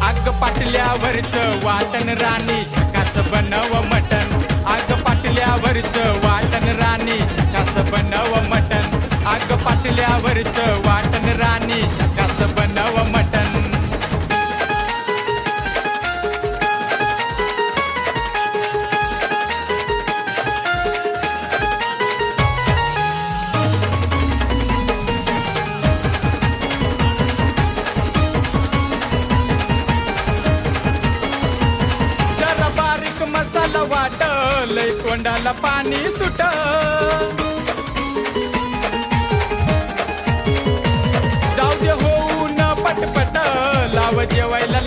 आग पाटल्यावरच वाटण राणी झकास बनव मटण आग पाटल्यावरच वाटण राणी झकास बनव मटण आग पाटल्यावरच वाटण राणी झकास बनव मटण मसाला वाटल तोंडाला पाणी सुट जाऊ दे होऊन पटपट लाव जेवायला